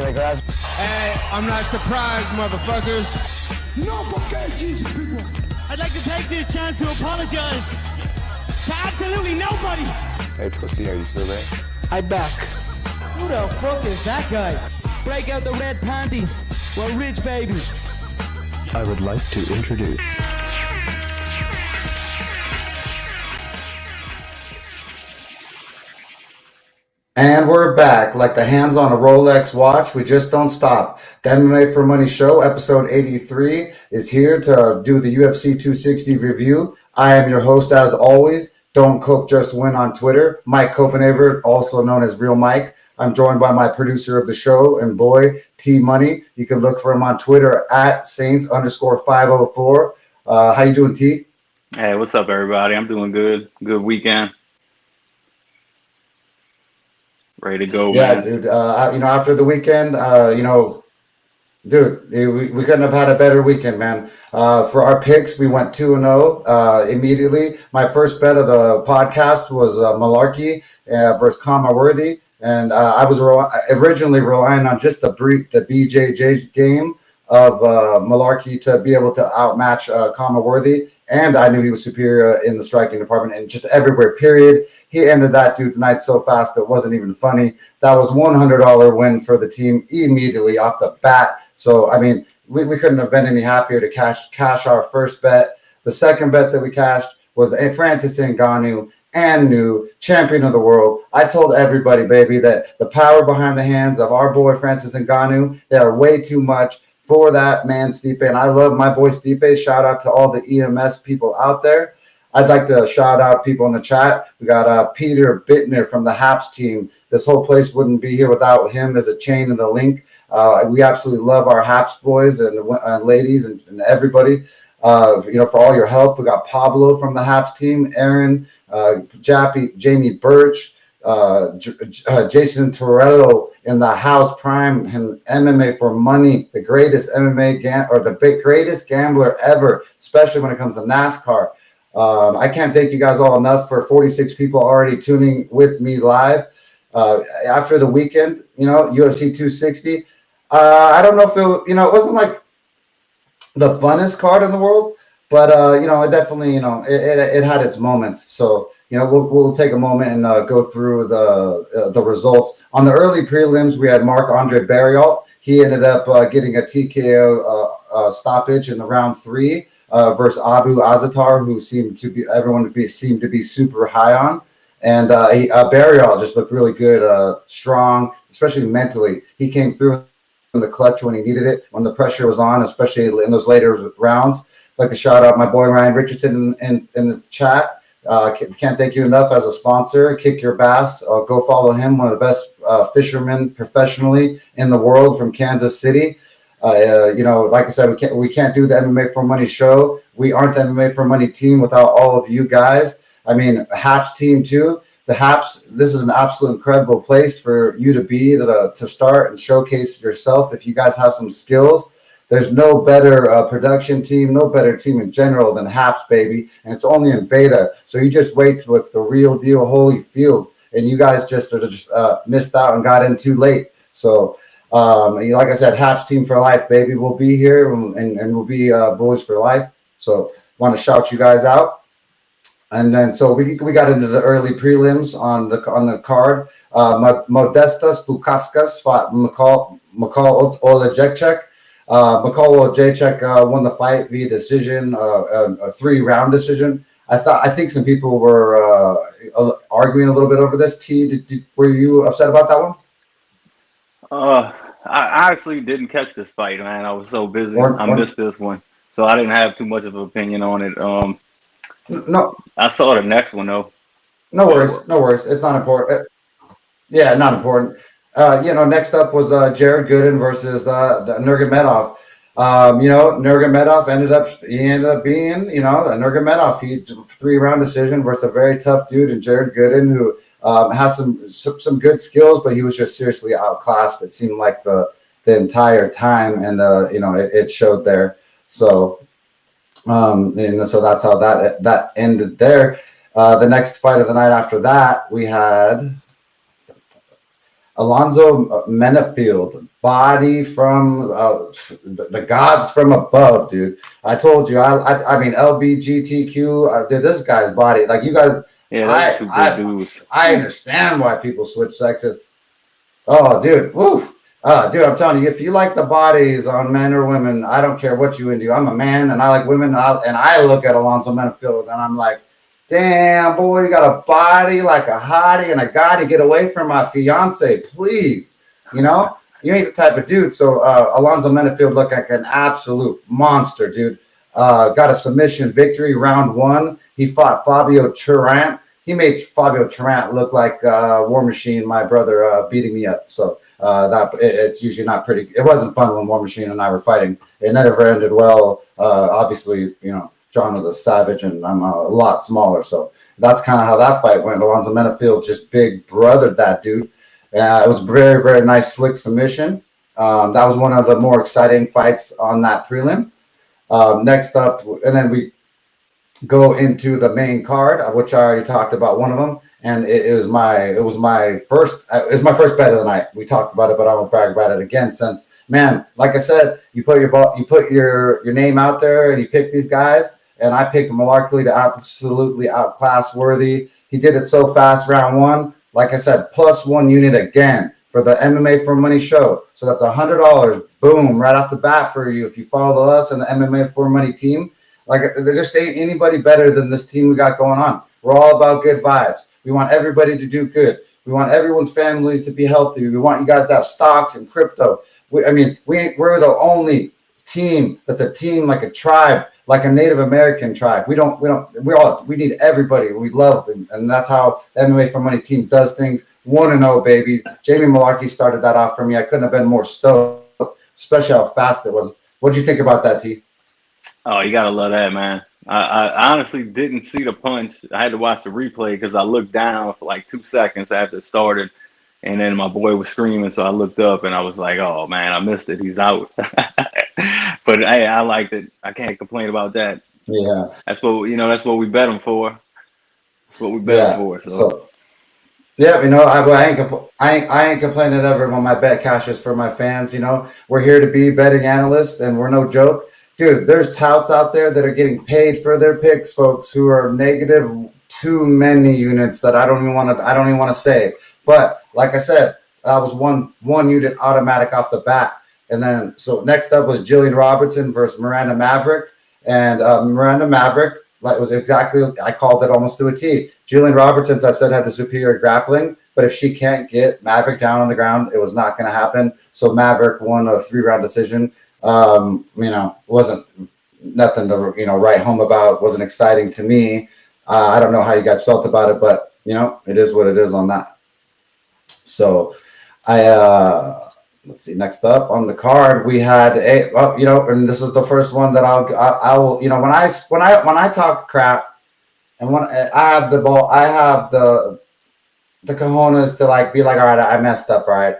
Hey, I'm not surprised, motherfuckers. No fucking Jesus, people. I'd like to take this chance to apologize to absolutely nobody. Hey, Pussy, are you still there? I'm back. Who the fuck is that guy? Break out the red panties. We're rich, baby. I would like to introduce... And we're back. Like the hands on a Rolex watch, we just don't stop. The MMA for Money show, episode 83, is here to do the UFC 260 review. I am your host, as always. Don't Cope, Just Win on Twitter. Mike Copenhaver, also known as Real Mike. I'm joined by my producer of the show and boy, T Money. You can look for him on Twitter at Saints_504. How you doing, T? Hey, what's up, everybody? I'm doing good. Good weekend. Ready to go, yeah, man. dude. After the weekend, dude, we couldn't have had a better weekend, man. For our picks, we went 2-0 immediately. My first bet of the podcast was Malarkey versus Kamaworthy, and I was originally relying on just the BJJ game of Malarkey to be able to outmatch Kamaworthy, and I knew he was superior in the striking department and just everywhere, period. He ended that dude's night so fast it wasn't even funny. That was $100 win for the team immediately off the bat. So, I mean, we couldn't have been any happier to cash our first bet. The second bet that we cashed was Francis Ngannou and new champion of the world. I told everybody, baby, that the power behind the hands of our boy Francis Ngannou, they are way too much for that man, Stipe. And I love my boy Stipe. Shout out to all the EMS people out there. I'd like to shout out people in the chat. We got Peter Bittner from the Haps team. This whole place wouldn't be here without him. There's a chain in the link. We absolutely love our Haps boys and ladies and everybody. For all your help. We got Pablo from the Haps team, Aaron, Jamie Birch, Jason Torello in the house, Prime, and MMA for Money, the greatest greatest gambler ever, especially when it comes to NASCAR. I can't thank you guys all enough for 46 people already tuning with me live. After the weekend, UFC 260. I don't know if it wasn't like the funnest card in the world, but it definitely, it had its moments. So, we'll take a moment and go through the results. On the early prelims, we had Marc-Andre Barriault. He ended up getting a TKO stoppage in the round 3. Versus Abu Azatar, who seemed to be super high on, and Barriault just looked really good, strong, especially mentally. He came through in the clutch when he needed it, when the pressure was on, especially in those later rounds. I'd like to shout out my boy Ryan Richardson in the chat. Can't thank you enough as a sponsor. Kick Your Bass. Go follow him, one of the best fishermen professionally in the world from Kansas City. Like I said, we can't do the MMA for Money show. We aren't the MMA for Money team without all of you guys. I mean, Haps team too. The Haps, this is an absolute incredible place for you to be to start and showcase yourself. If you guys have some skills, there's no better production team, no better team in general than Haps, baby. And it's only in beta, so you just wait till it's the real deal, Holyfield, and you guys just missed out and got in too late. So. Like I said, Haps team for life, baby. We'll be here and we'll be boys for life. So want to shout you guys out. And then so we got into the early prelims on the card. Modestas Bukauskas fought Mikhail Olejniczak. Mikhail Olejniczak won the fight via decision, a 3-round decision. I think some people were arguing a little bit over this. Were you upset about that one? I honestly didn't catch this fight, man. I was so busy. I missed this one, so I didn't have too much of an opinion on it. No, I saw the next one though. No worries. It's not important. Yeah, not important. Next up was Jared Gooden versus Nurmagomedov. Nurmagomedov ended up being, a Nurmagomedov. He 3-round decision versus a very tough dude, and Jared Gooden, who has some good skills, but he was just seriously outclassed. It seemed like the entire time, and it showed there. So, so that's how that ended there. The next fight of the night after that, we had Alonzo Menafield, body from the gods from above, dude. I told you, I mean, LBGTQ, dude, this guy's body, like you guys, Yeah, those two good dudes. I understand why people switch sexes. Oh, dude, woo. Dude, I'm telling you, if you like the bodies on men or women, I don't care what you into. I'm a man and I like women, and I look at Alonzo Menafield and I'm like, damn, boy, you got a body like a hottie, and I got to get away from my fiance, please. You know, you ain't the type of dude. So Alonzo Menafield looked like an absolute monster, dude. Got a submission victory, round 1. He fought Fabio Turant. He made Fabio Turant look like War Machine, my brother, beating me up. So it's usually not pretty. It wasn't fun when War Machine and I were fighting. It never ended well. Obviously, you know, John was a savage and I'm a lot smaller. So that's kind of how that fight went. Alonzo Menafield just big brothered that dude. It was very, very nice, slick submission. That was one of the more exciting fights on that prelim. Next up, and then we go into the main card, which I already talked about one of them. And it was my first bet of the night. We talked about it, but I won't brag about it again since, man, like I said, you put your name out there and you pick these guys. And I picked Malarkey to absolutely outclass Worthy. He did it so fast, round 1. Like I said, +1 unit again for the MMA for Money show. So that's $100, boom, right off the bat for you if you follow us and the MMA for Money team. Like, there just ain't anybody better than this team we got going on. We're all about good vibes. We want everybody to do good. We want everyone's families to be healthy. We want you guys to have stocks and crypto. We're the only team that's a team like a tribe, like a Native American tribe. We need everybody. We love, and that's how the MMA for Money team does things. 1-0, baby. Jamie Malarkey started that off for me. I couldn't have been more stoked, especially how fast it was. What'd you think about that, T? Oh, you gotta love that, man. I honestly didn't see the punch. I had to watch the replay because I looked down for like 2 seconds after it started, and then my boy was screaming, so I looked up and I was like, "Oh man, I missed it. He's out." But hey, I liked it. I can't complain about that. Yeah, that's what we bet him for. That's what we bet him for. So yeah, you know, I ain't complaining ever when my bet cashes for my fans. You know, we're here to be betting analysts, and we're no joke. Dude, there's touts out there that are getting paid for their picks, folks, who are negative too many units that I don't even want to say. But like I said, that was one unit automatic off the bat. And then so next up was Jillian Robertson versus Miranda Maverick. And Miranda Maverick, like, was exactly, I called it almost to a T. Jillian Robertson, I said, had the superior grappling, but if she can't get Maverick down on the ground, it was not going to happen. So Maverick won a 3-round decision. You know, wasn't nothing to, you know, write home about. Wasn't exciting to me. I don't know how you guys felt about it, but you know, it is what it is on that. So let's see. Next up on the card, we had you know, and this is the first one that I will, you know, when I talk crap, and when I have the ball, I have the cojones to like be like, all right, I messed up, all right.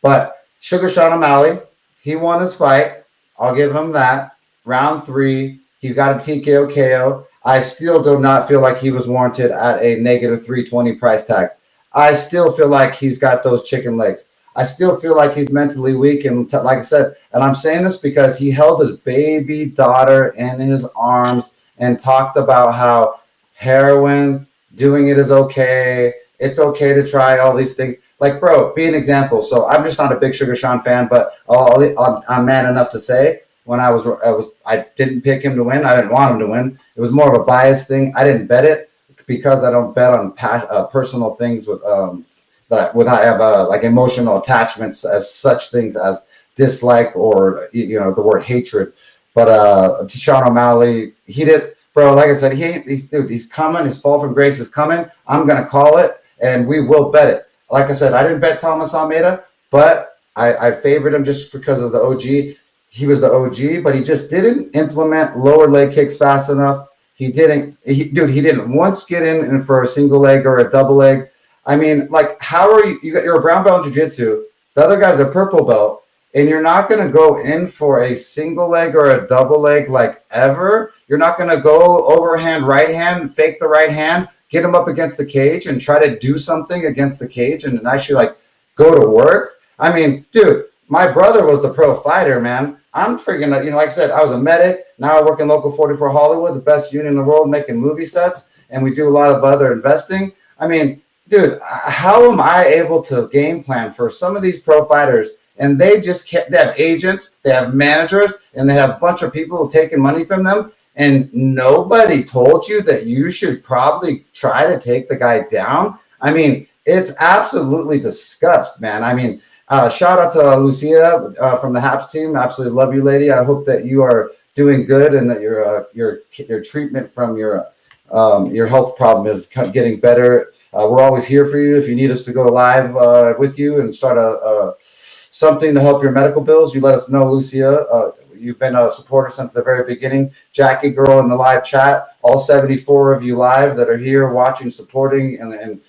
But Sugar Sean O'Malley, he won his fight. I'll give him that. Round 3, he got a TKO KO. I still do not feel like he was warranted at a negative 320 price tag. I still feel like he's got those chicken legs. I still feel like he's mentally weak. And like I said, and I'm saying this because he held his baby daughter in his arms and talked about how heroin, doing it is okay. It's okay to try all these things. Like, bro, be an example. So I'm just not a big Sugar Sean fan, but I'm man enough to say when I didn't pick him to win. I didn't want him to win. It was more of a bias thing. I didn't bet it because I don't bet on personal things with I have like emotional attachments as such things as dislike or, you know, the word hatred. But Sean O'Malley, he did, bro. Like I said, he's coming. His fall from grace is coming. I'm gonna call it, and we will bet it. Like I said, I didn't bet Thomas Almeida, but I favored him just because of the OG. He was the OG, but he just didn't implement lower leg kicks fast enough. He didn't once get in for a single leg or a double leg. I mean, like, how are you're a brown belt in jiu-jitsu. The other guy's a purple belt, and you're not going to go in for a single leg or a double leg like ever. You're not going to go overhand, right hand, fake the right hand, get him up against the cage and try to do something against the cage and actually like go to work. I mean, dude, my brother was the pro fighter, man. I'm freaking, like I said, I was a medic. Now I work in Local 44 Hollywood, the best union in the world, making movie sets. And we do a lot of other investing. I mean, dude, how am I able to game plan for some of these pro fighters? And they just can't, they have agents, they have managers, and they have a bunch of people who are taking money from them. And nobody told you that you should probably try to take the guy down. I mean, it's absolutely disgust, man. I mean, shout out to Lucia from the HAPS team. Absolutely love you, lady. I hope that you are doing good and that your treatment from your health problem is getting better. We're always here for you. If you need us to go live with you and start something to help your medical bills, you let us know, Lucia. You've been a supporter since the very beginning. Jackie girl in the live chat, all 74 of you live that are here watching, supporting, and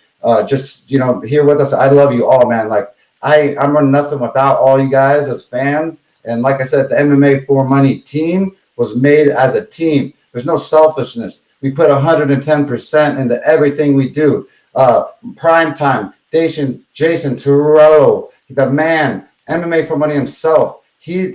just here with us. I love you all, man. Like I'm running nothing without all you guys as fans. And like I said, the MMA for Money team was made as a team. There's no selfishness. We put 110% into everything we do. Prime time, Jason Turrello, the man, MMA for Money himself. He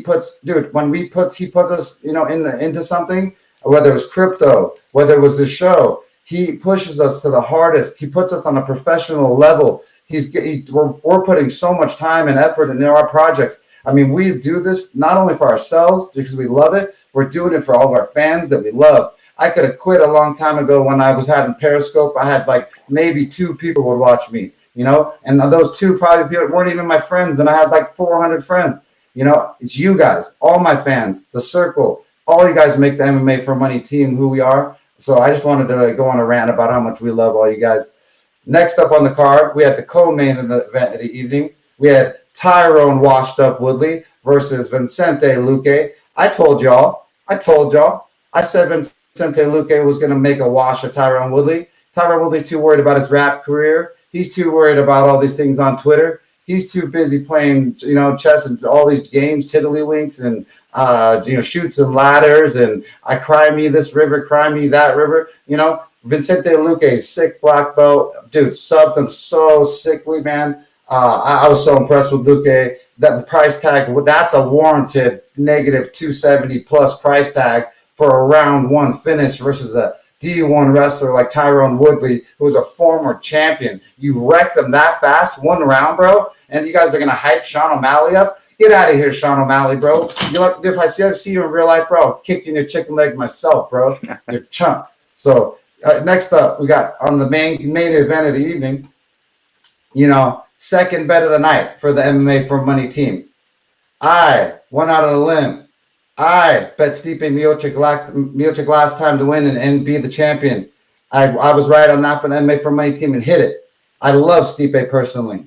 puts us, into something, whether it was crypto, whether it was the show, he pushes us to the hardest. He puts us on a professional level. We're putting so much time and effort into our projects. I mean, we do this not only for ourselves because we love it, we're doing it for all of our fans that we love. I could have quit a long time ago when I was having Periscope. I had like maybe 2 people would watch me, and those 2 probably weren't even my friends, and I had like 400 friends. It's you guys, all my fans, the circle, all you guys make the MMA for Money team who we are. So I just wanted to go on a rant about how much we love all you guys. Next up on the card, we had the co-main of the event of the evening. We had Tyrone Washed Up Woodley versus Vicente Luque. I told y'all. I said Vicente Luque was going to make a wash of Tyrone Woodley. Tyrone Woodley's too worried about his rap career. He's too worried about all these things on Twitter. He's too busy playing, chess and all these games, tiddlywinks, and shoots and ladders, and I cry me this river, cry me that river. Vicente Luque, sick black belt, dude, subbed him so sickly, man. I was so impressed with Luque that the price tag, that's a warranted negative 270 plus price tag for a round 1 finish versus a D1 wrestler like Tyrone Woodley, who was a former champion. You wrecked him that fast, 1 round, bro. And you guys are going to hype Sean O'Malley up? Get out of here, Sean O'Malley, bro. If I see you in real life, bro, I'll kick you in your chicken legs myself, bro. You're chump. So next up, we got on the main event of the evening, second bet of the night for the MMA for Money team. I went out on a limb. I bet Stipe Miocic last time to win and be the champion. I was right on that for the MMA for Money team and hit it. I love Stipe personally.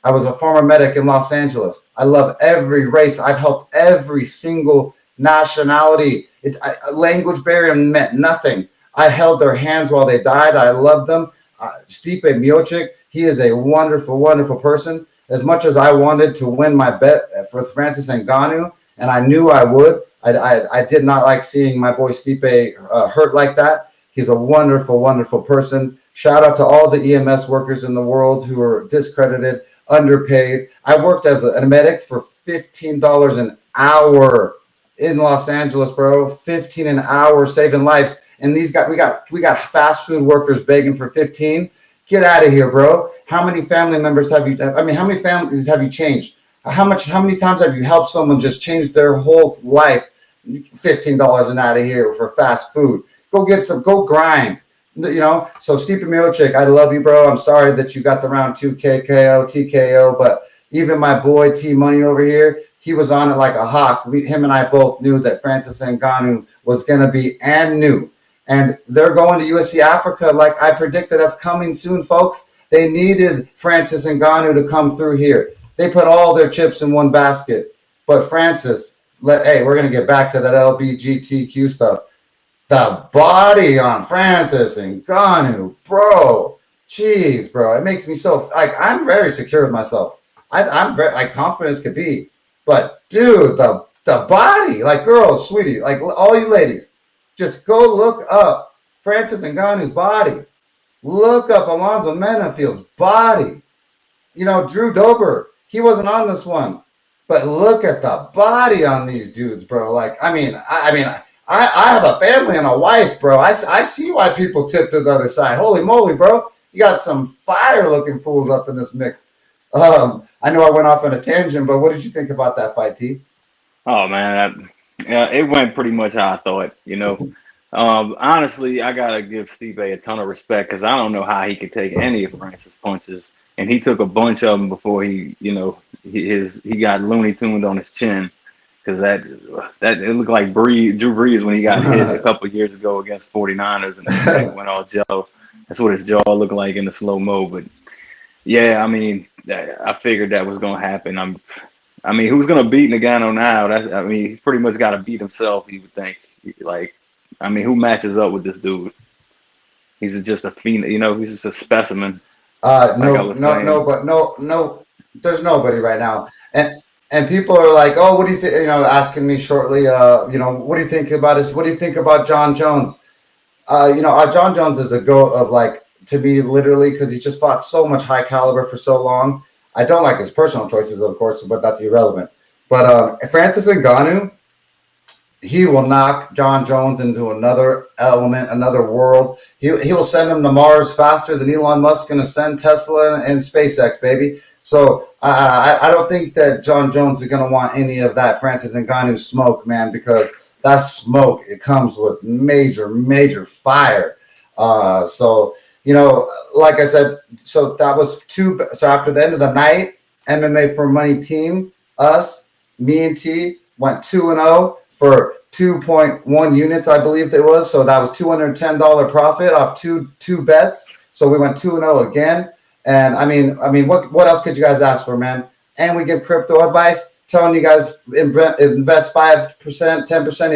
I was a former medic in Los Angeles. I love every race. I've helped every single nationality. Language barrier meant nothing. I held their hands while they died. I loved them. Stipe Miocic, he is a wonderful, wonderful person. As much as I wanted to win my bet for Francis Ngannou, and I knew I would, I did not like seeing my boy Stipe hurt like that. He's a wonderful, wonderful person. Shout out to all the EMS workers in the world who are discredited, underpaid. I worked as a medic for $15 an hour in Los Angeles, bro. $15 an hour saving lives. And we got fast food workers begging for 15. Get out of here, bro. How many family members how many families have you changed? How many times have you helped someone just change their whole life? $15 and out of here for fast food. Go grind. So Stipe Miocic, I love you, bro. I'm sorry that you got the round 2 TKO, but even my boy T Money over here, he was on it like a hawk. Him and I both knew that Francis Ngannou was going to be new. And they're going to UFC Africa like I predicted. That's coming soon, folks. They needed Francis Ngannou to come through here. They put all their chips in one basket. But Francis, we're going to get back to that LGBTQ stuff. The body on Francis Ngannou, bro. Jeez, bro. It makes me so, I'm very secure with myself. I'm very, confident as could be. But, dude, the body, girls, sweetie, all you ladies, just go look up Francis Ngannou's body. Look up Alonzo Menifield's body. Drew Dober, he wasn't on this one. But look at the body on these dudes, bro. Like, I have a family and a wife, bro. I see why people tip to the other side. Holy moly, bro. You got some fire-looking fools up in this mix. I know I went off on a tangent, but what did you think about that fight, T? Oh man, it went pretty much how I thought. Honestly, I gotta give Stipe a ton of respect because I don't know how he could take any of Francis' punches, and he took a bunch of them before he got Looney Tuned on his chin because that it looked like Drew Brees when he got hit a couple of years ago against 49ers and his neck went all jello. That's what his jaw looked like in the slow mo. But yeah, I mean, I figured that was gonna happen. Who's gonna beat Ngannou now? He's pretty much got to beat himself. You would think. Who matches up with this dude? He's just a phenom. He's just a specimen. No. There's nobody right now, and people are like, oh, what do you think? Asking me shortly, what do you think about this? What do you think about John Jones? John Jones is the GOAT of, like, to me, literally, because he just fought so much high caliber for so long. I don't like his personal choices, of course, but that's irrelevant. But Francis Ngannou, he will knock John Jones into another element, another world. He will send him to Mars faster than Elon Musk going to send Tesla and SpaceX, baby. So I don't think that John Jones is going to want any of that Francis Ngannou smoke, man, because that smoke, it comes with major, major fire. Like I said, so that was two. So after the end of the night, MMA for Money team, me and T went 2-0 for 2.1 units, I believe it was. So that was $210 profit off two bets. So we went 2-0 again. And I mean, what else could you guys ask for, man? And we give crypto advice, telling you guys invest 5%, 10% of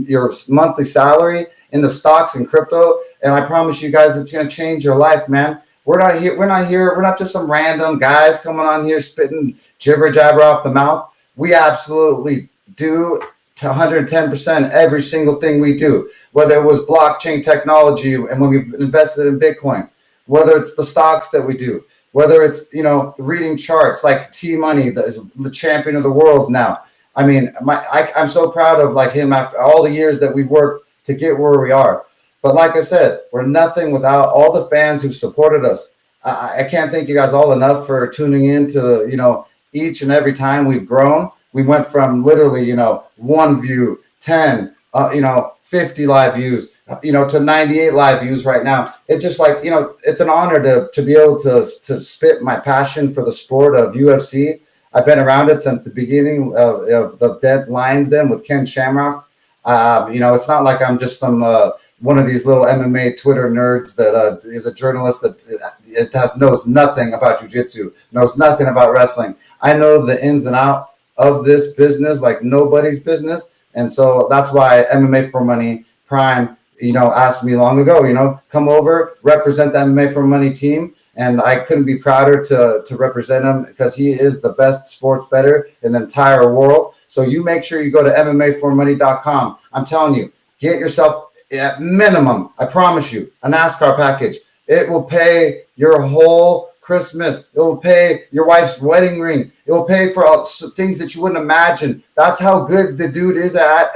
your monthly salary in the stocks and crypto. And I promise you guys, it's going to change your life, man. We're not here. We're not just some random guys coming on here spitting jibber jabber off the mouth. We absolutely do to 110% every single thing we do, whether it was blockchain technology and when we've invested in Bitcoin, whether it's the stocks that we do, whether it's, reading charts like T-Money, the champion of the world now. I mean, I'm so proud of, like, him after all the years that we've worked to get where we are. But like I said, we're nothing without all the fans who've supported us. I can't thank you guys all enough for tuning in to, each and every time we've grown. We went from literally, 1 view, 10, 50 live views, to 98 live views right now. It's just like, it's an honor to be able to spit my passion for the sport of UFC. I've been around it since the beginning of the Dead Lions Den with Ken Shamrock. It's not like I'm just some one of these little MMA Twitter nerds that is a journalist that knows nothing about jiu-jitsu, knows nothing about wrestling. I know the ins and outs of this business like nobody's business. And so that's why MMA for Money Prime, asked me long ago, come over, represent the MMA for Money team. And I couldn't be prouder to represent him because he is the best sports bettor in the entire world. So you make sure you go to MMAforMoney.com. I'm telling you, get yourself at minimum, I promise you, a NASCAR package. It will pay your whole Christmas. It will pay your wife's wedding ring. It will pay for all things that you wouldn't imagine. That's how good the dude is at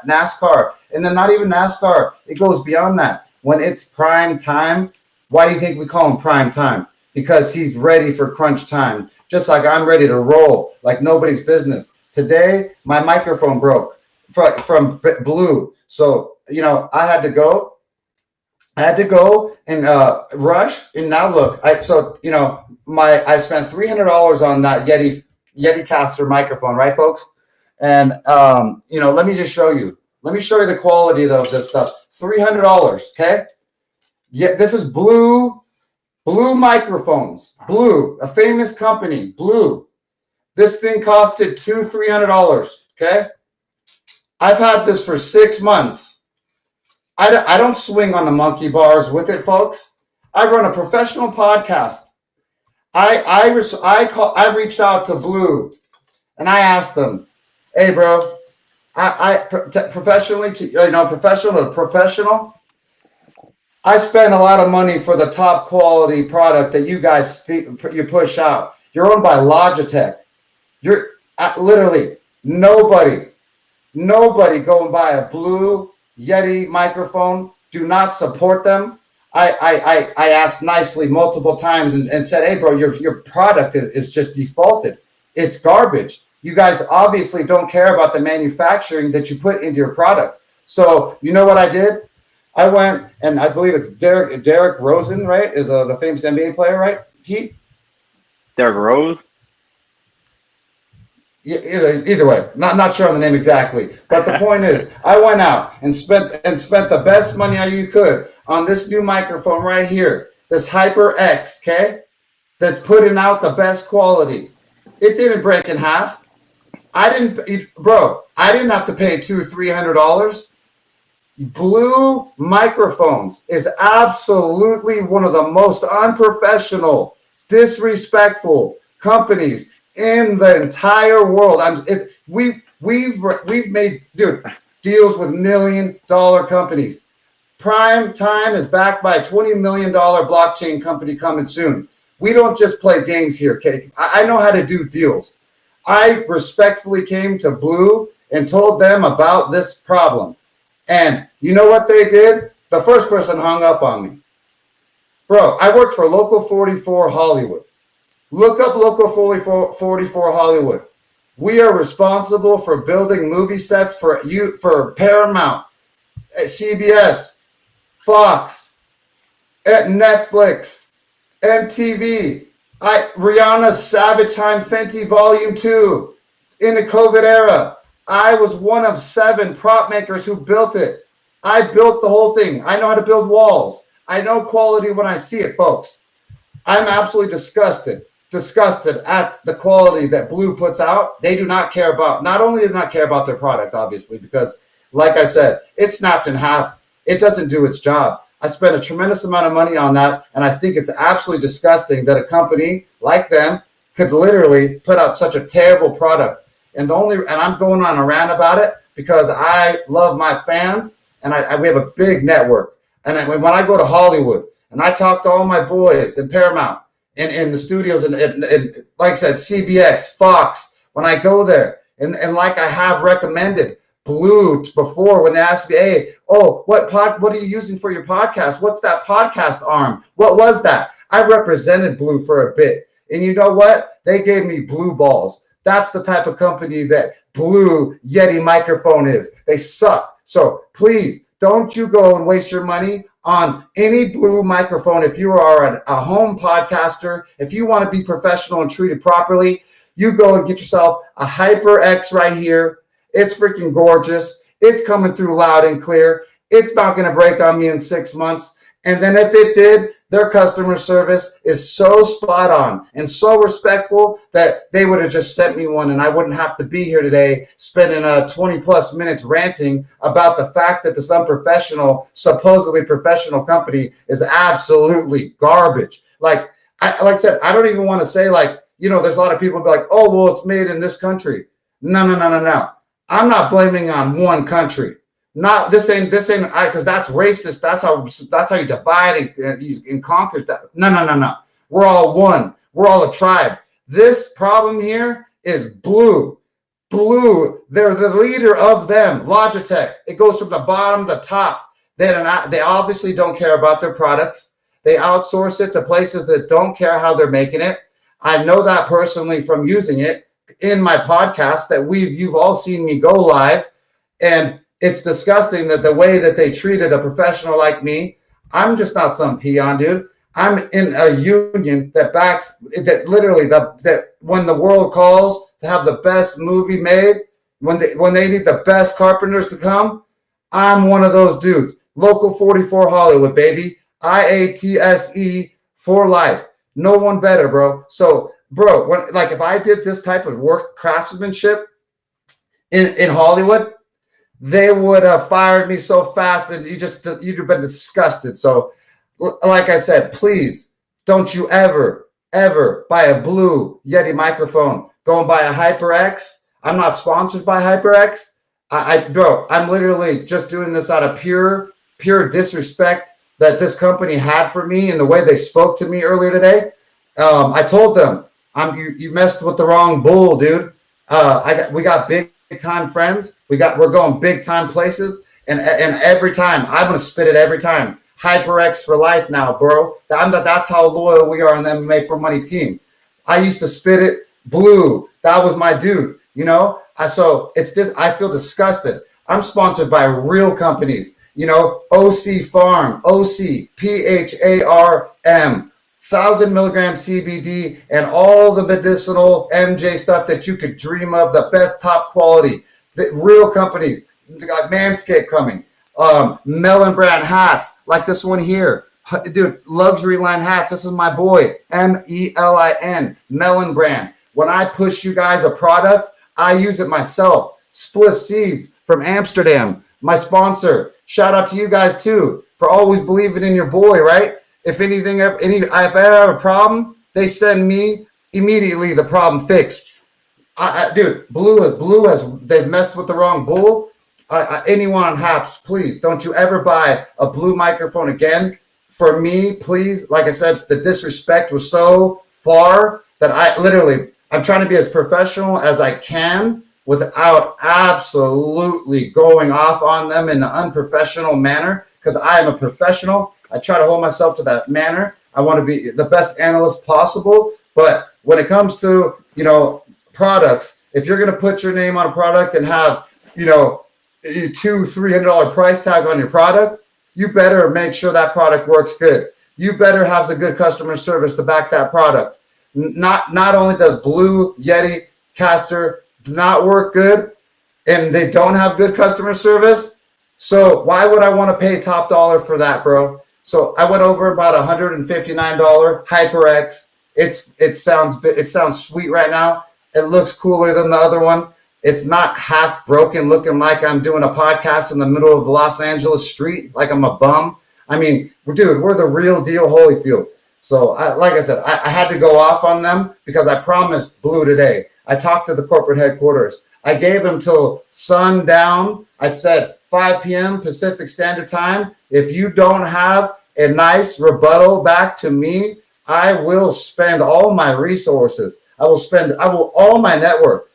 NASCAR. And then not even NASCAR. It goes beyond that. When it's prime time, why do you think we call him prime time? Because he's ready for crunch time. Just like I'm ready to roll like nobody's business. Today, my microphone broke from Blue. So, I had to go and rush. And now look, I spent $300 on that Yeticaster microphone, right, folks? And let me just show you. Let me show you the quality of this stuff. $300, okay? Yeah, this is Blue microphones. Blue, a famous company, Blue. This thing costed $300, okay? I've had this for 6 months. I don't swing on the monkey bars with it, folks. I run a professional podcast. I reached out to Blue, and I asked them, "Hey, bro, professional to professional. I spend a lot of money for the top quality product that you guys you push out. You're owned by Logitech. You're literally nobody go and buy a Blue Yeti microphone. Do not support them. I asked nicely multiple times and said, hey, bro, your product is just defaulted. It's garbage. You guys obviously don't care about the manufacturing that you put into your product. So you know what I did? I went, and I believe it's Derek Rosen, right? Is the famous NBA player, right? Derek Rose? Yeah, either way, not sure on the name exactly. But the point is, I went out and spent the best money you could on this new microphone right here, this HyperX, okay? That's putting out the best quality. It didn't break in half. I didn't have to pay $200-300. Blue Microphones is absolutely one of the most unprofessional, disrespectful companies in the entire world. We've made deals with $1 million companies. Prime Time is backed by a $20 million blockchain company coming soon. We don't just play games here, okay? I know how to do deals. I respectfully came to Blue and told them about this problem. And you know what they did? The first person hung up on me. Bro, I worked for Local 44 Hollywood. Look up Local 44 Hollywood. We are responsible for building movie sets for Paramount, CBS, Fox, Netflix, MTV, Rihanna's Savage Time Fenty Volume 2 in the COVID era. I was one of 7 prop makers who built it. I built the whole thing. I know how to build walls. I know quality when I see it, folks. I'm absolutely disgusted at the quality that Blue puts out. They do not care about, not only do not care about their product, obviously, because like I said, it's snapped in half. It doesn't do its job. I spent a tremendous amount of money on that, and I think it's absolutely disgusting that a company like them could literally put out such a terrible product. And I'm going on a rant about it because I love my fans, and we have a big network. And when I go to Hollywood and I talk to all my boys in Paramount and in the studios and like I said, CBS, Fox, when I go there and like I have recommended Blue before when they asked me, hey, what are you using for your podcast? What's that podcast arm? What was that? I represented Blue for a bit. And you know what? They gave me blue balls. That's the type of company that Blue Yeti microphone is. They suck. So please don't you go and waste your money on any Blue microphone. If you are a home podcaster, if you want to be professional and treated properly, you go and get yourself a HyperX right here. It's freaking gorgeous. It's coming through loud and clear. It's not going to break on me in 6 months. And then if it did, their customer service is so spot on and so respectful that they would have just sent me one and I wouldn't have to be here today spending 20 plus minutes ranting about the fact that this unprofessional, supposedly professional company is absolutely garbage. Like I said, I don't even want to say there's a lot of people be like, oh, well, it's made in this country. No. I'm not blaming on one country. Not this ain't because that's racist. That's how you divide and conquer that. No. We're all one. We're all a tribe. This problem here is Blue. They're the leader of them. Logitech. It goes from the bottom to the top. They obviously don't care about their products. They outsource it to places that don't care how they're making it. I know that personally from using it in my podcast that you've all seen me go live, and it's disgusting that the way that they treated a professional like me. I'm just not some peon, dude. I'm in a union that backs that literally that when the world calls to have the best movie made, when they need the best carpenters to come, I'm one of those dudes. Local 44 Hollywood, baby. IATSE for life. No one better, bro. So, bro, if I did this type of work craftsmanship in Hollywood, they would have fired me so fast that you'd have been disgusted. So, like I said, please don't you ever buy a Blue Yeti microphone. Go and buy a HyperX. I'm not sponsored by HyperX. I'm literally just doing this out of pure disrespect that this company had for me and the way they spoke to me earlier today, I told them, you messed with the wrong bull, dude. We got big time friends. We're going big time places. And every time, I'm going to spit it every time. HyperX for life now, bro. That's how loyal we are on the MMA for Money team. I used to spit it. Blue, that was my dude. You know, so it's just, I feel disgusted. I'm sponsored by real companies. You know, OC Farm, OC, PHARM, 1,000 milligram CBD, and all the medicinal MJ stuff that you could dream of, the best top quality. The real companies. They got Manscaped coming. Melon brand hats, like this one here. Dude, luxury line hats. This is my boy, MELIN, Melon brand. When I push you guys a product, I use it myself. Spliff Seeds from Amsterdam, my sponsor. Shout out to you guys too for always believing in your boy, right? If anything, if I ever have a problem, they send me immediately the problem fixed. Dude, they've messed with the wrong bull. Anyone on Haps, please don't you ever buy a blue microphone again. For me, please. Like I said, the disrespect was so far that I'm trying to be as professional as I can without absolutely going off on them in an unprofessional manner, because I am a professional. I try to hold myself to that manner. I want to be the best analyst possible. But when it comes to, you know, products, if you're going to put your name on a product and have, you know, $200-$300 price tag on your product, you better make sure that product works good. You better have a good customer service to back that product. Not only does Blue Yeti Caster not work good, and they don't have good customer service, so why would I want to pay top dollar for that, bro? So I went over about $159 HyperX. It sounds sweet right now. It looks cooler than the other one. It's not half broken, looking like I'm doing a podcast in the middle of the Los Angeles street, like I'm a bum. I mean, dude, we're the real deal, Holyfield. So, like I said, I had to go off on them because I promised Blue today. I talked to the corporate headquarters. I gave them till sundown. I said 5 p.m. Pacific Standard Time. If you don't have a nice rebuttal back to me, I will spend all my resources. I will all my network.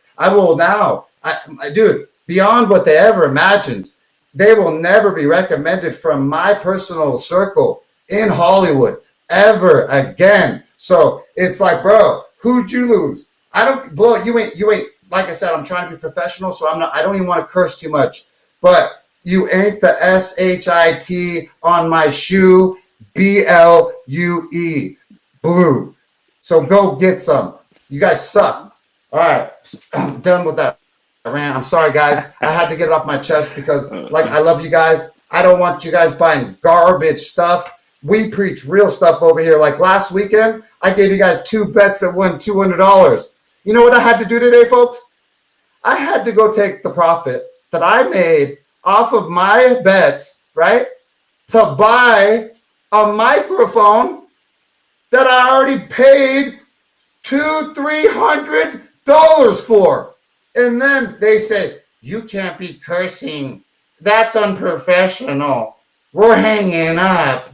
Dude, beyond what they ever imagined. They will never be recommended from my personal circle in Hollywood ever again. So it's like, bro, who'd you lose? You ain't, like I said, I'm trying to be professional, so I don't even want to curse too much, but you ain't the SHIT on my shoe, BLUE, Blue. So go get some. You guys suck. All right, I'm done with that rant. I'm sorry, guys. I had to get it off my chest because, like, I love you guys. I don't want you guys buying garbage stuff. We preach real stuff over here. Like last weekend, I gave you guys 2 bets that won $200. You know what I had to do today, folks? I had to go take the profit that I made off of my bets, right, to buy a microphone that I already paid $200-$300 for. And then they say, you can't be cursing. That's unprofessional. We're hanging up.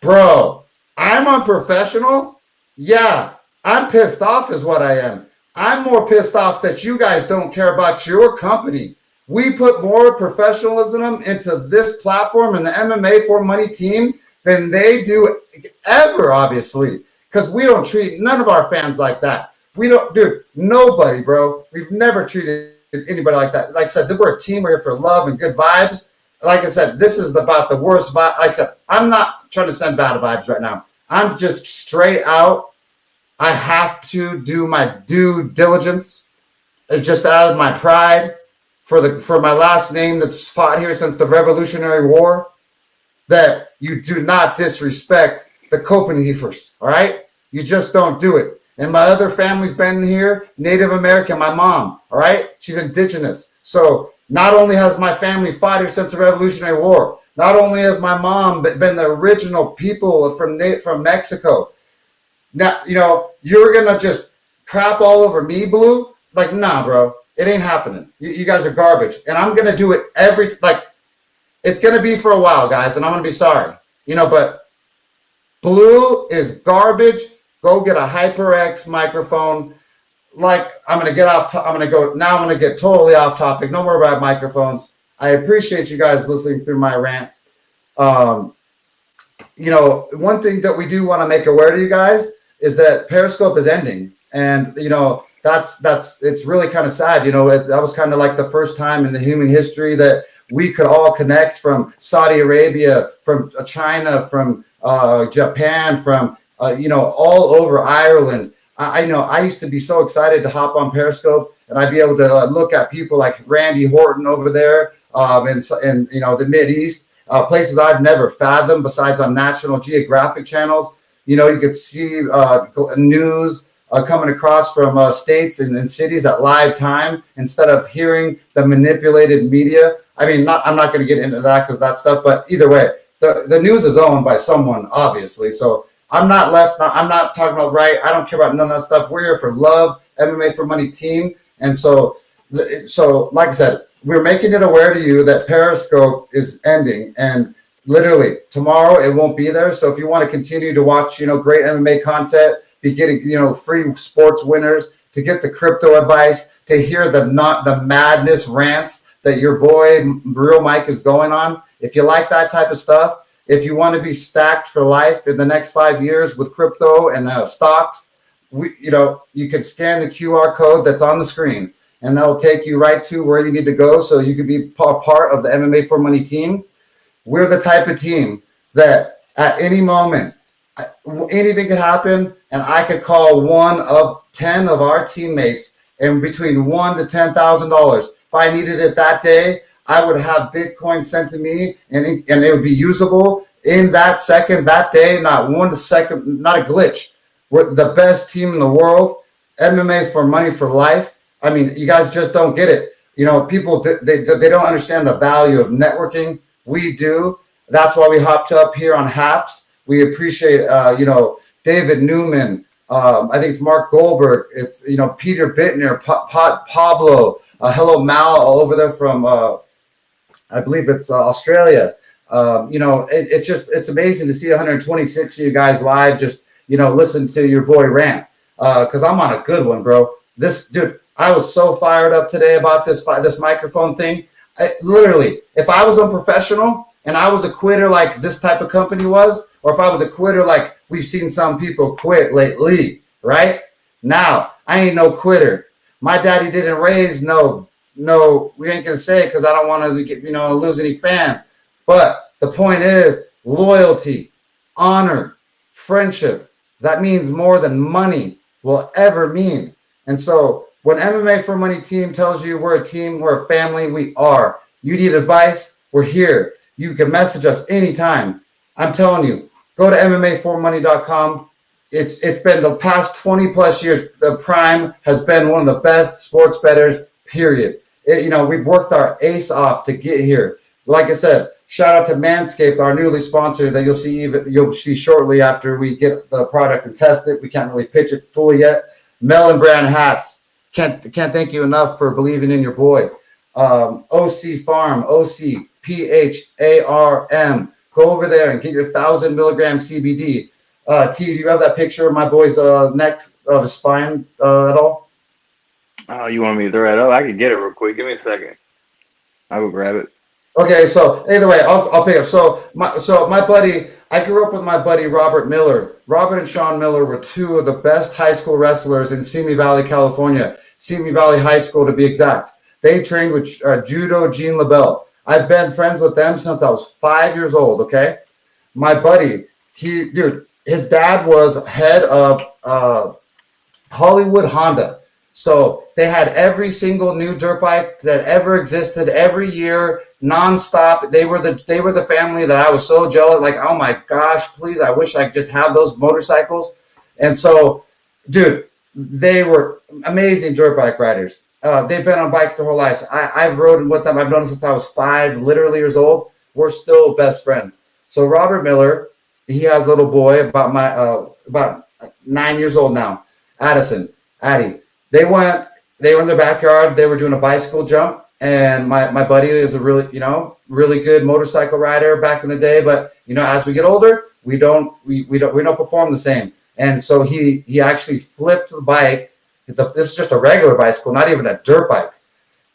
Bro, I'm unprofessional? Yeah, I'm pissed off is what I am. I'm more pissed off that you guys don't care about your company. We put more professionalism into this platform and the MMA for Money team than they do ever, obviously. Because we don't treat none of our fans like that. We don't, dude, nobody, bro. We've never treated anybody like that. Like I said, we're a team. We're here for love and good vibes. Like I said, this is about the worst vibe. Like I said, I'm not trying to send bad vibes right now. I'm just straight out. I have to do my due diligence, just out of my pride for my last name that's fought here since the Revolutionary War, that you do not disrespect the Copenhageners, all right? You just don't do it. And my other family's been here, Native American, my mom, all right? She's indigenous. So not only has my family fought here since the Revolutionary War, not only has my mom been the original people from Mexico. Now, you know, you're going to just crap all over me, Blue? Like, nah, bro. It ain't happening. You guys are garbage. And I'm going to do it it's going to be for a while, guys, and I'm going to be sorry. But blue is garbage. Go get a HyperX microphone. Like, I'm going to get totally off topic. No more about microphones. I appreciate you guys listening through my rant. One thing that we do want to make aware to you guys is that Periscope is ending. And, it's really kind of sad. That was kind of like the first time in the human history that we could all connect from Saudi Arabia, from China, from Japan, from, all over Ireland. I used to be so excited to hop on Periscope and I'd be able to look at people like Randy Horton over there in the Mideast, places I've never fathomed besides on National Geographic channels. You could see news coming across from states and cities at live time instead of hearing the manipulated media. I'm not going to get into that because that stuff, but either way, the news is owned by someone, obviously. So I'm not talking about right. I don't care about none of that stuff. We're here for love, MMA for Money team. And so like I said, we're making it aware to you that Periscope is ending, and literally tomorrow it won't be there. So if you want to continue to watch, great MMA content, be getting, free sports winners, to get the crypto advice, to hear the madness rants that your boy Real Mike is going on. If you like that type of stuff, if you want to be stacked for life in the next 5 years with crypto and stocks, you can scan the QR code that's on the screen, and that'll take you right to where you need to go so you can be part of the MMA for Money team. We're the type of team that at any moment, anything could happen, and I could call one of 10 of our teammates and between $1,000 to $10,000. If I needed it that day, I would have Bitcoin sent to me, and it would be usable in that second, that day, not 1 second, not a glitch. We're the best team in the world, MMA for Money for life. You guys just don't get it. People, they don't understand the value of networking. We do. That's why we hopped up here on Haps. We appreciate, David Newman. I think it's Mark Goldberg. It's, Peter Bittner, Pablo. Hello, Mal, over there from, I believe it's Australia. It's amazing to see 126 of you guys live. Just, listen to your boy rant. Cause I'm on a good one, bro. I was so fired up today about this microphone thing. Literally, if I was unprofessional and I was a quitter like this type of company was, or if I was a quitter like we've seen some people quit lately, right? Now, I ain't no quitter. My daddy didn't raise no, we ain't gonna say it because I don't want to lose any fans. But the point is loyalty, honor, friendship. That means more than money will ever mean. And so when MMA for Money team tells you we're a team, we're a family, we are. You need advice, we're here. You can message us anytime. I'm telling you, go to MMAforMoney.com. It's been the past 20 plus years. The Prime has been one of the best sports bettors, period. We've worked our ace off to get here. Like I said, shout out to Manscaped, our newly sponsor that you'll see shortly after we get the product and test it. We can't really pitch it fully yet. Melon Brand hats. Can't thank you enough for believing in your boy. OC Farm, OCPHARM. Go over there and get your 1,000 milligram CBD. T, do you have that picture of my boy's neck of his spine at all? Oh, you want me to throw it up? I can get it real quick. Give me a second. I will grab it. Okay, so either way, I'll pick up. So my buddy, I grew up with my buddy Robert Miller. Robert and Sean Miller were two of the best high school wrestlers in Simi Valley, California. Simi Valley High School, to be exact. They trained with Judo Gene LaBelle. I've been friends with them since I was 5 years old, okay? My buddy, his dad was head of Hollywood Honda. So they had every single new dirt bike that ever existed every year, nonstop. They were the family that I was so jealous. Like, oh my gosh, please! I wish I could just have those motorcycles. And so, dude, they were amazing dirt bike riders. They've been on bikes their whole lives. I've ridden with them. I've known them since I was 5, literally years old. We're still best friends. So Robert Miller, he has a little boy about 9 years old now. Addie. They were in their backyard. They were doing a bicycle jump. And my buddy is a really, really good motorcycle rider back in the day. But, as we get older, we don't perform the same. And so he actually flipped the bike. This is just a regular bicycle, not even a dirt bike.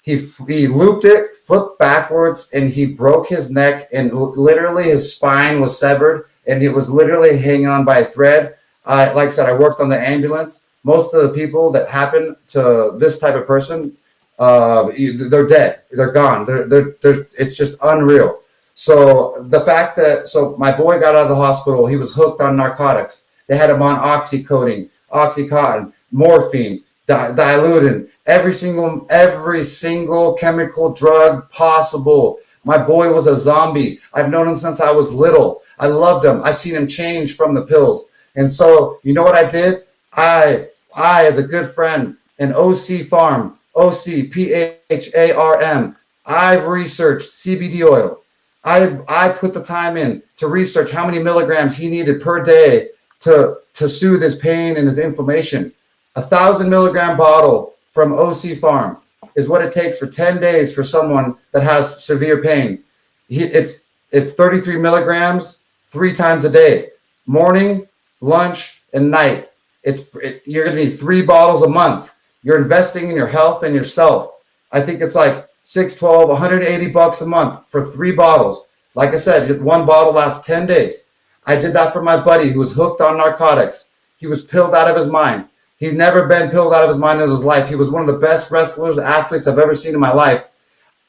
He looped it, flipped backwards, and he broke his neck, and literally his spine was severed, and it was literally hanging on by a thread. Like I said, I worked on the ambulance. Most of the people that happen to this type of person, they're dead. They're gone. They're it's just unreal. So the fact that my boy got out of the hospital, he was hooked on narcotics. They had him on oxycodone, Oxycontin, morphine, dilutin, every single chemical drug possible. My boy was a zombie. I've known him since I was little. I loved him. I've seen him change from the pills. And so, you know what I did? I as a good friend, an OC Farm, OCPHARM, I've researched CBD oil. I put the time in to research how many milligrams he needed per day to soothe his pain and his inflammation. 1,000 milligram bottle from OC Farm is what it takes for 10 days for someone that has severe pain. It's 33 milligrams 3 times a day, morning, lunch, and night. You're going to need 3 bottles a month. You're investing in your health and yourself. I think it's like $180 a month for 3 bottles. Like I said, 1 bottle lasts 10 days. I did that for my buddy who was hooked on narcotics. He was pilled out of his mind. He's never been pilled out of his mind in his life. He was one of the best wrestlers, athletes I've ever seen in my life.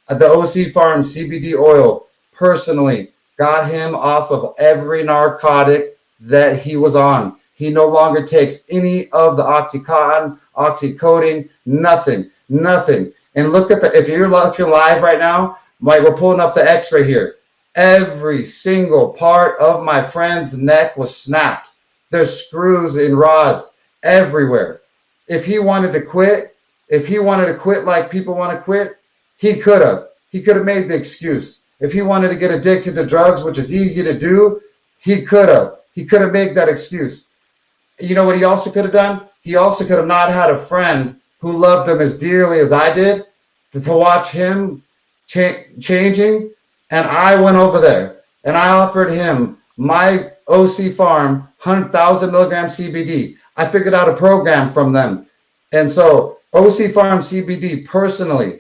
The OC Farm CBD oil personally got him off of every narcotic that he was on. He no longer takes any of the Oxycontin, oxycodone, nothing. And look at if you're live right now, we're pulling up the X-ray here. Every single part of my friend's neck was snapped. There's screws and rods everywhere. If he wanted to quit, like people want to quit, he could have. He could have made the excuse. If he wanted to get addicted to drugs, which is easy to do, he could have. He could have made that excuse. You know what he also could have done? He also could have not had a friend who loved him as dearly as I did to watch him changing. And I went over there and I offered him my OC Farm 100,000 milligram CBD. I figured out a program from them. And so OC Farm CBD personally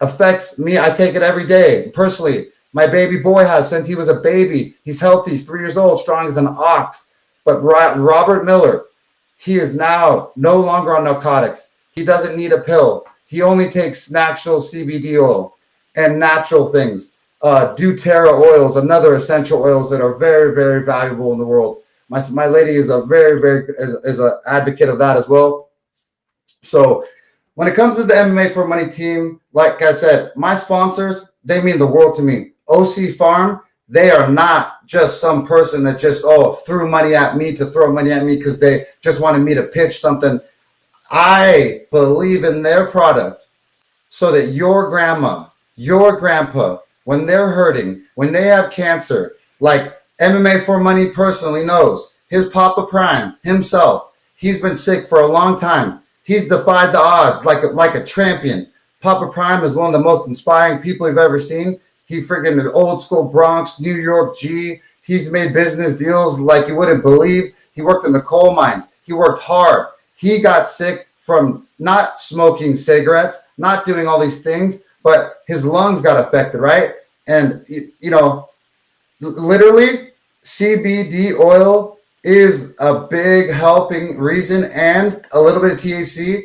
affects me. I take it every day. Personally, my baby boy has since he was a baby. He's healthy. He's 3 years old, strong as an ox. But Robert Miller, he is now no longer on narcotics. He doesn't need a pill. He only takes natural CBD oil and natural things. doTERRA oils, another essential oils that are very, very valuable in the world. My lady is a is an advocate of that as well. So when it comes to the MMA for Money team, like I said, my sponsors, they mean the world to me. OC Farm, they are not just some person that just threw money at me to throw money at me because they just wanted me to pitch something. I believe in their product so that your grandma, your grandpa, when they're hurting, when they have cancer, like MMA for Money personally knows, his Papa Prime himself, he's been sick for a long time. He's defied the odds like a champion. Papa Prime is one of the most inspiring people you've ever seen. He freaking an old school Bronx, New York G. He's made business deals like you wouldn't believe. He worked in the coal mines. He worked hard. He got sick from not smoking cigarettes, not doing all these things, but his lungs got affected, right? And, literally CBD oil is a big helping reason and a little bit of THC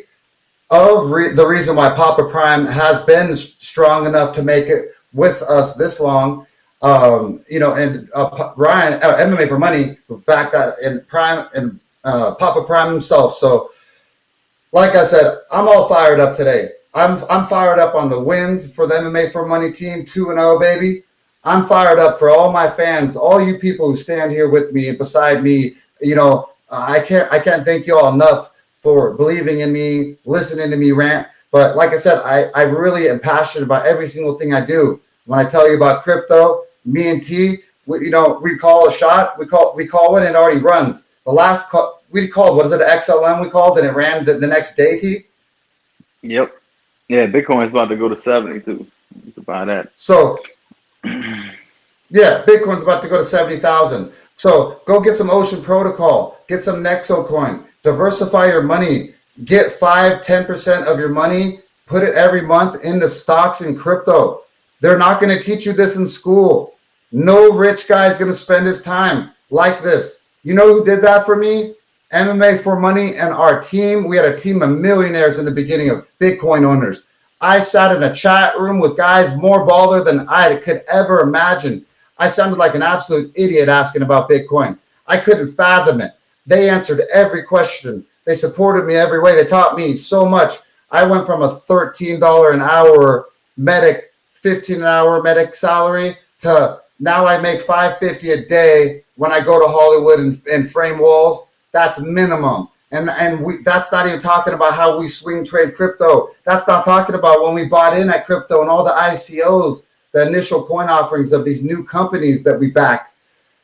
of the reason why Papa Prime has been strong enough to make it with us this long. Ryan, MMA for Money, back that in Prime and Papa Prime himself. So, like I said, I'm all fired up today. I'm fired up on the wins for the MMA for Money team, 2-0, baby. I'm fired up for all my fans, all you people who stand here with me and beside me. I can't thank you all enough for believing in me, listening to me rant. But like I said, I really am passionate about every single thing I do. When I tell you about crypto, me and T, we call a shot, we call one and it already runs. The last call we called, what is it, XLM we called, and it ran the next day, T? Yep. Yeah, Bitcoin's about to go to 70 too. You can buy that. So, yeah, Bitcoin's about to go to 70,000. So go get some Ocean Protocol, get some Nexo coin, diversify your money, get 5-10% of your money, put it every month into stocks and crypto. They're not going to teach you this in school. No rich guy is going to spend his time like this. You know who did that for me? MMAforMoney and our team. We had a team of millionaires in the beginning of Bitcoin owners. I sat in a chat room with guys more baller than I could ever imagine. I sounded like an absolute idiot asking about Bitcoin. I couldn't fathom it. They answered every question. They supported me every way. They taught me so much. I went from a $13 an hour medic, $15 an hour medic salary to now I make $550 a day when I go to Hollywood and frame walls. That's minimum. And that's not even talking about how we swing trade crypto. That's not talking about when we bought in at crypto and all the ICOs, the initial coin offerings of these new companies that we back.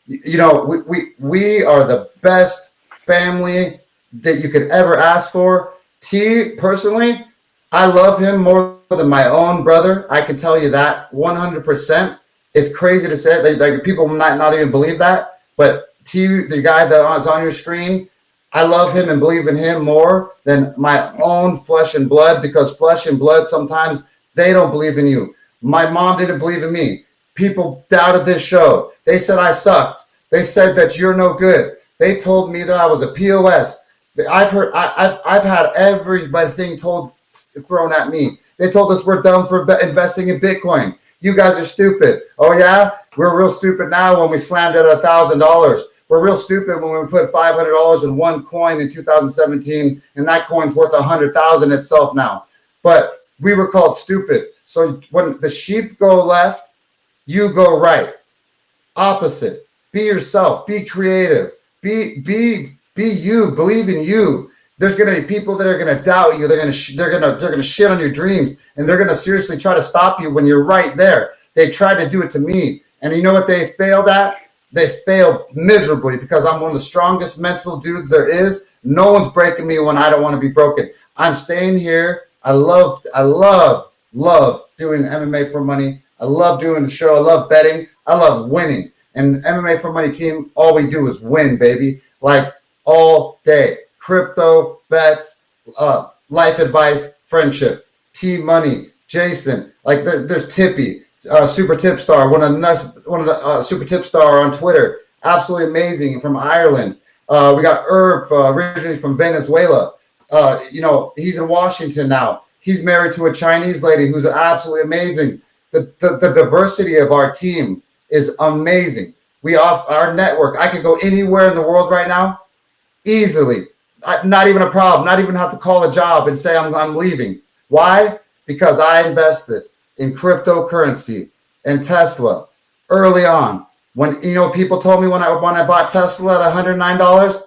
You know, we are the best family that you could ever ask for. T, personally, I love him more than my own brother. I can tell you that 100%. It's crazy to say it. Like people might not even believe that. But T, the guy that is on your screen, I love him and believe in him more than my own flesh and blood, because flesh and blood, sometimes they don't believe in you. My mom didn't believe in me. People doubted this show. They said I sucked. They said that you're no good. They told me that I was a POS. I've had everything thrown at me. They told us we're dumb for investing in Bitcoin. You guys are stupid. Oh yeah? We're real stupid now when we slammed it at $1,000. We're real stupid when we put $500 in one coin in 2017, and that coin's worth $100,000 itself now. But we were called stupid. So when the sheep go left, you go right. Opposite. Be yourself. Be creative. Be you. Believe in you. There's gonna be people that are gonna doubt you. They're gonna shit on your dreams, and they're gonna seriously try to stop you when you're right there. They tried to do it to me, and you know what they failed at? They failed miserably, because I'm one of the strongest mental dudes there is. No one's breaking me when I don't want to be broken. I'm staying here. I love doing MMAforMoney. I love doing the show. I love betting. I love winning. And MMAforMoney team, all we do is win, baby. Like all day. Crypto, bets, life advice, friendship. T-Money, Jason. Like there's Tippy. Super Tip Star, one of the Super Tip Star on Twitter, absolutely amazing, from Ireland. We got Herb, originally from Venezuela. He's in Washington now. He's married to a Chinese lady who's absolutely amazing. The diversity of our team is amazing. We off our network. I could go anywhere in the world right now, easily. Not even a problem. Not even have to call a job and say I'm leaving. Why? Because I invested in cryptocurrency and Tesla early on. When people told me when I bought Tesla at $109,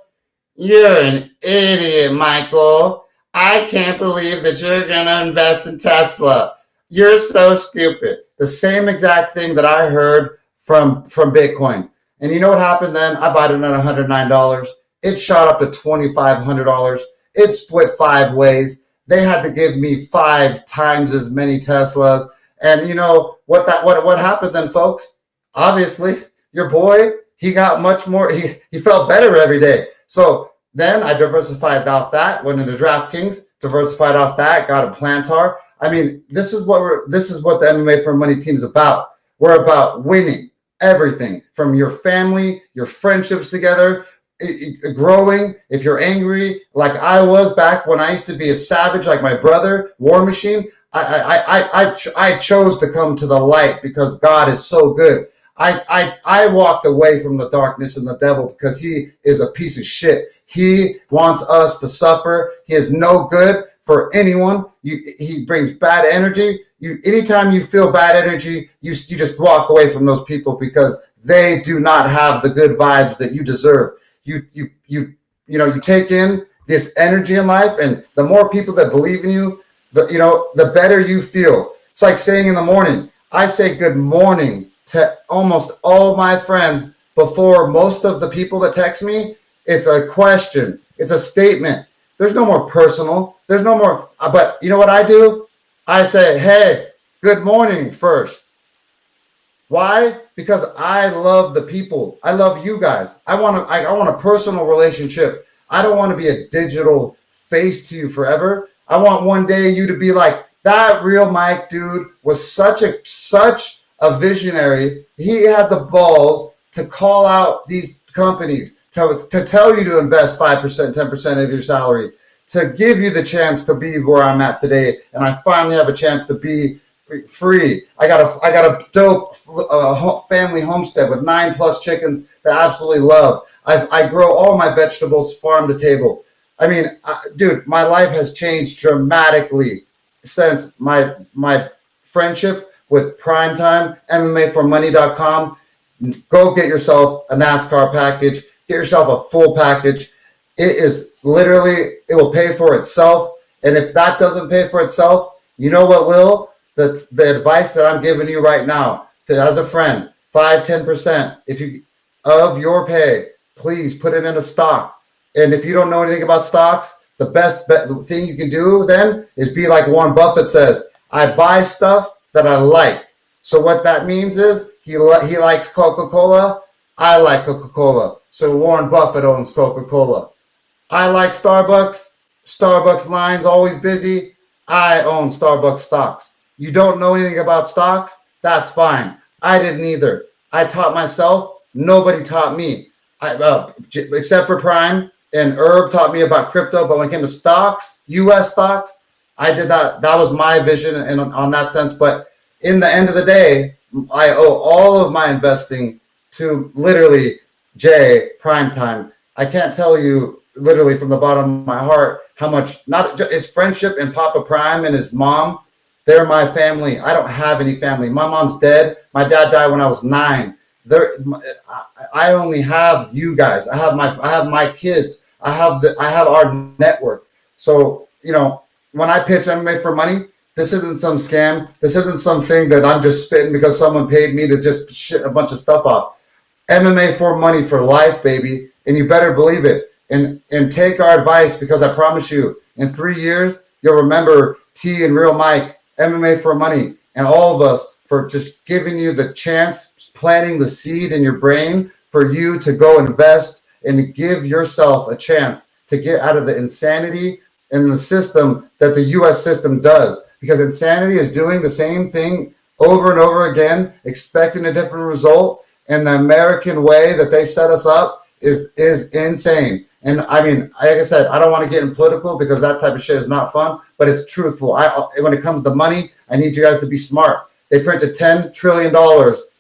you're an idiot, Michael. I can't believe that you're gonna invest in Tesla. You're so stupid. The same exact thing that I heard from Bitcoin. And you know what happened then? I bought it at $109. It shot up to $2,500. It split 5 ways. They had to give me 5 times as many Teslas. And you know what happened then, folks? Obviously, your boy, he got much more. He felt better every day. So then I diversified off that. Went into DraftKings, diversified off that. Got a Plantar. I mean, this is what the MMAforMoney team is about. We're about winning everything, from your family, your friendships together, growing. If you're angry, like I was back when I used to be a savage, like my brother, War Machine. I chose to come to the light because God is so good. I walked away from the darkness and the devil because he is a piece of shit. He wants us to suffer. He is no good for anyone. He brings bad energy. Anytime you feel bad energy, you just walk away from those people because they do not have the good vibes that you deserve. You take in this energy in life, and the more people that believe in you, the better you feel. It's like saying in the morning. I say good morning to almost all my friends before most of the people that text me. It's a question. It's a statement. There's no more personal. There's no more. But you know what I do? I say, hey, good morning first. Why? Because I love the people. I love you guys. I want a personal relationship. I don't want to be a digital face to you forever. I want one day you to be like, that real Mike dude was such a visionary. He had the balls to call out these companies, to tell you to invest 5%, 10% of your salary, to give you the chance to be where I'm at today. And I finally have a chance to be free. I got a dope family homestead with 9+ chickens that I absolutely love. I grow all my vegetables farm to table. I mean, dude, my life has changed dramatically since my friendship with Primetime, MMAforMoney.com. Go get yourself a NASCAR package. Get yourself a full package. It is literally, it will pay for itself. And if that doesn't pay for itself, you know what will? The advice that I'm giving you right now, as a friend, 5-10% of your pay, please put it in a stock. And if you don't know anything about stocks, the best thing you can do then is be like Warren Buffett says, I buy stuff that I like. So what that means is he likes Coca-Cola. I like Coca-Cola. So Warren Buffett owns Coca-Cola. I like Starbucks. Starbucks line's always busy. I own Starbucks stocks. You don't know anything about stocks? That's fine. I didn't either. I taught myself. Nobody taught me. Except for Prime and Herb taught me about crypto. But when it came to stocks, U.S. stocks, I did that. That was my vision on that sense. But in the end of the day, I owe all of my investing to literally Jay Primetime. I can't tell you literally from the bottom of my heart how much, not just his friendship and Papa Prime and his mom, they're my family. I don't have any family. My mom's dead. My dad died when I was 9. I only have you guys. I have my kids. I have our network. So, when I pitch MMA for money, this isn't some scam. This isn't something that I'm just spitting because someone paid me to just shit a bunch of stuff off. MMA for money for life, baby. And you better believe it. And take our advice, because I promise you, in 3 years, you'll remember T and Real Mike, MMA for money, and all of us for just giving you the chance, planting the seed in your brain for you to go invest and to give yourself a chance to get out of the insanity in the system that the U.S. system does. Because insanity is doing the same thing over and over again, expecting a different result. And the American way that they set us up is insane. And I mean, like I said, I don't want to get in political because that type of shit is not fun, but it's truthful. When it comes to money, I need you guys to be smart. They printed $10 trillion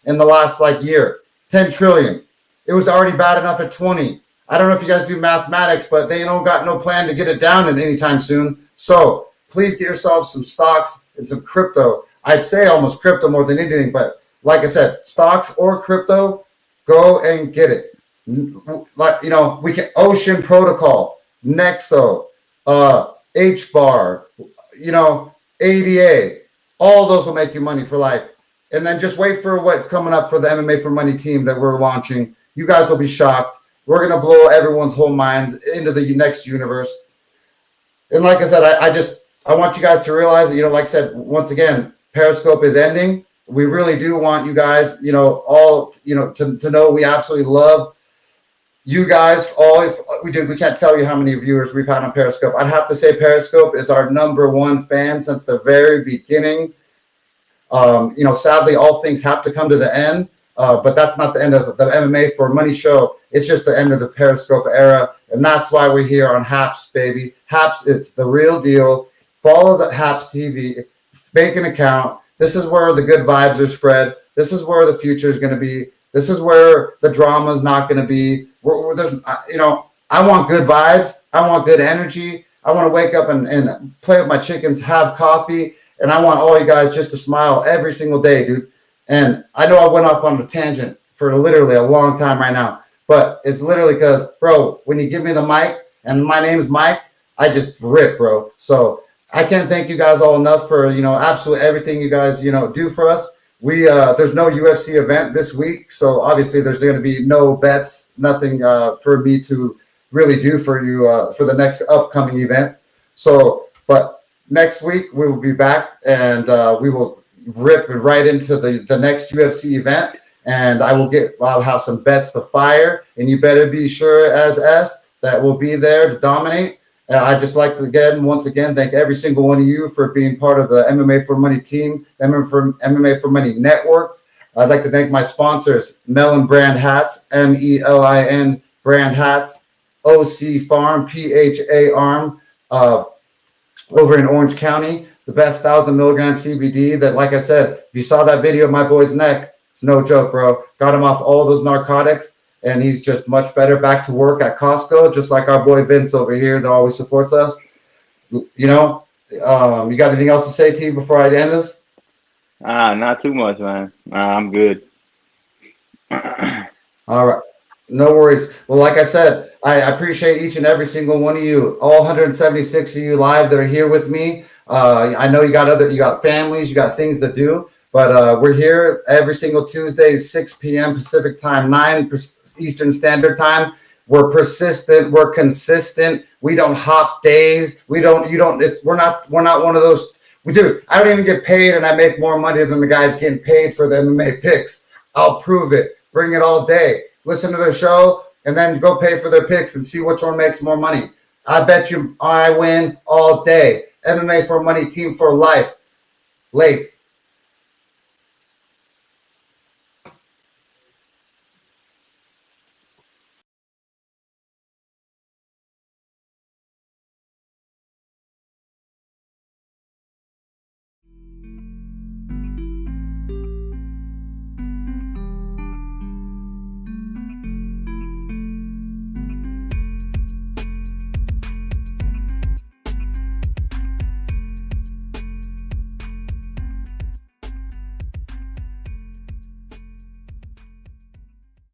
in the last year. 10 trillion. It was already bad enough at 20. I don't know if you guys do mathematics, but they don't got no plan to get it down anytime soon. So please get yourself some stocks and some crypto. I'd say almost crypto more than anything, but like I said, stocks or crypto, go and get it. We can Ocean Protocol, Nexo, HBAR, ADA, all those will make you money for life. And then just wait for what's coming up for the MMA for Money team that we're launching. You guys will be shocked. We're going to blow everyone's whole mind into the next universe. And like I said, I want you guys to realize that, like I said, once again, Periscope is ending. We really do want you guys, all, to know we absolutely love you guys all. If we can't tell you how many viewers we've had on Periscope. I'd have to say Periscope is our #1 fan since the very beginning. Sadly, all things have to come to the end, but that's not the end of the MMA for Money show. It's just the end of the Periscope era, and that's why we're here on Haps, baby. Haps, it's the real deal. Follow the Haps TV, make an account. This is where the good vibes are spread. This is where the future is going to be. This is where the drama is not going to be. I want good vibes. I want good energy. I want to wake up and play with my chickens, have coffee, and I want all you guys just to smile every single day, dude. And I know I went off on a tangent for literally a long time right now, but it's literally because, bro, when you give me the mic and my name is Mike, I just rip, bro. So I can't thank you guys all enough for, absolutely everything you guys, do for us. There's no UFC event this week, so obviously there's going to be no bets, nothing for me to really do for you for the next upcoming event. So, but next week we will be back, and we will rip right into the next UFC event. And I'll have some bets to fire, and you better be sure as S that we'll be there to dominate. I'd just like to once again thank every single one of you for being part of the MMA for Money team, MMA for Money network. I'd like to thank my sponsors, Melon Brand Hats, MELIN Brand Hats, OC Farm, PHA Arm, over in Orange County, the best 1,000 milligram CBD that, like I said, if you saw that video of my boy's neck, it's no joke, bro. Got him off all those narcotics, and he's just much better, back to work at Costco, just like our boy Vince over here that always supports us. You know, you got anything else to say, T, before I end this? Not too much, man. I'm good. All right. No worries. Well, like I said, I appreciate each and every single one of you, all 176 of you live that are here with me. I know you got families, you got things to do, but we're here every single Tuesday, 6 p.m. Pacific time, 9 Eastern Standard Time. We're persistent. We're consistent. We don't hop days. We're not one of those. I don't even get paid, and I make more money than the guys getting paid for the MMA picks. I'll prove it. Bring it all day. Listen to the show, and then go pay for their picks and see which one makes more money. I bet you I win all day. MMA for Money, team for life. Lates.